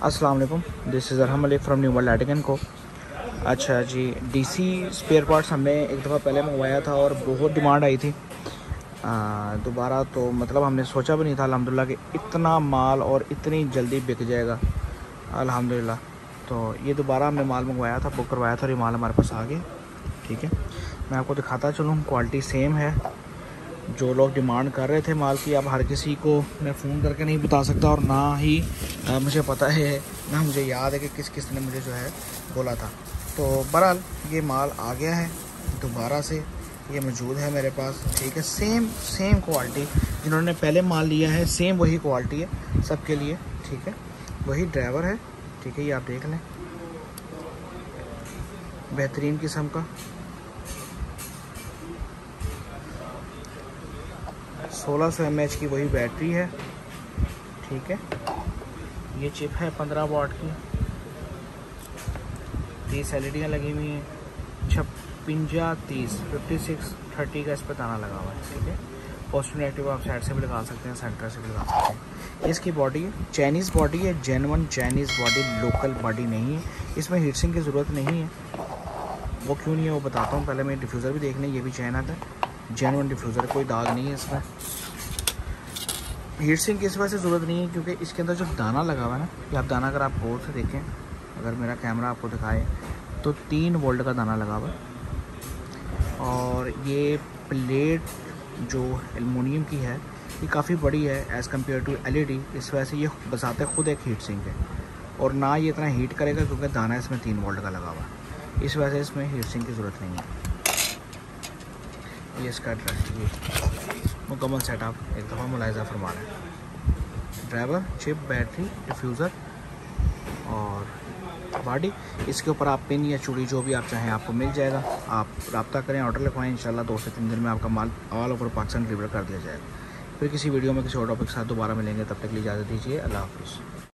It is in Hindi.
अस्सलाम वालेकुम, this is Arham Malik from new world lighting co. अच्छा जी, डीसी स्पेयर पार्ट्स हमने एक दफ़ा पहले मंगवाया था और बहुत डिमांड आई थी दोबारा। तो मतलब हमने सोचा भी नहीं था अल्हम्दुलिल्लाह कि इतना माल और इतनी जल्दी बिक जाएगा अल्हम्दुलिल्लाह। तो ये दोबारा हमने माल मंगवाया था, बुक करवाया था और ये माल हमारे पास आ गया। ठीक है, मैं आपको दिखाता चलूँ, क्वालिटी सेम है। जो लोग डिमांड कर रहे थे माल की, अब हर किसी को मैं फ़ोन करके नहीं बता सकता और ना ही मुझे पता है, ना मुझे याद है कि किस किस ने मुझे जो है बोला था। तो बहरहाल ये माल आ गया है दोबारा से, ये मौजूद है मेरे पास। ठीक है, सेम क्वालिटी जिन्होंने पहले माल लिया है सेम वही क्वालिटी है सबके लिए। ठीक है, वही ड्राइवर है। ठीक है, ये आप देख लें, बेहतरीन किस्म का 1600 mAh की वही बैटरी है। ठीक है, ये चिप है 15 वाट की, 30 एलईडियाँ लगी हुई हैं, 56-30 का इस पर दाना लगा हुआ है। ठीक है, पॉजिटिव नेगेटिव आप साइड से भी लगा सकते हैं, सेंटर से भी लगा सकते हैं। इसकी बॉडी है चाइनीज़ बॉडी है, genuine Chinese body, local body नहीं है। इसमें हीटसिंग की ज़रूरत नहीं है। वो क्यों नहीं है वो बताता हूँ। पहले मैं डिफ्यूज़र भी देख लें, ये भी चाइना का जेन्युइन डिफ्यूज़र, कोई दाग नहीं है इसमें। हीट सिंक की इस वजह से ज़रूरत नहीं है क्योंकि इसके अंदर जो दाना लगा हुआ है ना, ये आप दाना अगर आप गौर से देखें, अगर मेरा कैमरा आपको दिखाए तो 3 वोल्ट का दाना लगा हुआ है। और ये प्लेट जो एलुमिनियम की है ये काफ़ी बड़ी है एज़ कम्पेयर टू एलईडी, इस वजह से ये बसाते खुद एक हीट सिंक है। और ना ये इतना हीट करेगा क्योंकि दाना इसमें 3 वोल्ट का लगा हुआ है, इस वजह से इसमें हीट सिंक की ज़रूरत नहीं है। ये इसका ये मुकम्मल सेटअप एक दफ़ा मुलाहिज़ा फरमा रहे हैं। ड्राइवर, चिप, बैटरी, डिफ्यूज़र और बॉडी। इसके ऊपर आप पिन या चूड़ी जो भी आप चाहें आपको मिल जाएगा। आप रब्ता करें, ऑर्डर लिखवाएं, इंशाल्लाह 2 से 3 दिन में आपका माल ऑल ओवर पाकिस्तान डिलीवर कर दिया जाएगा। फिर किसी वीडियो में किसी और टॉपिक के साथ दोबारा मिलेंगे, तब तक के लिए इजाज़त दीजिए। अल्लाह हाफ़िज़।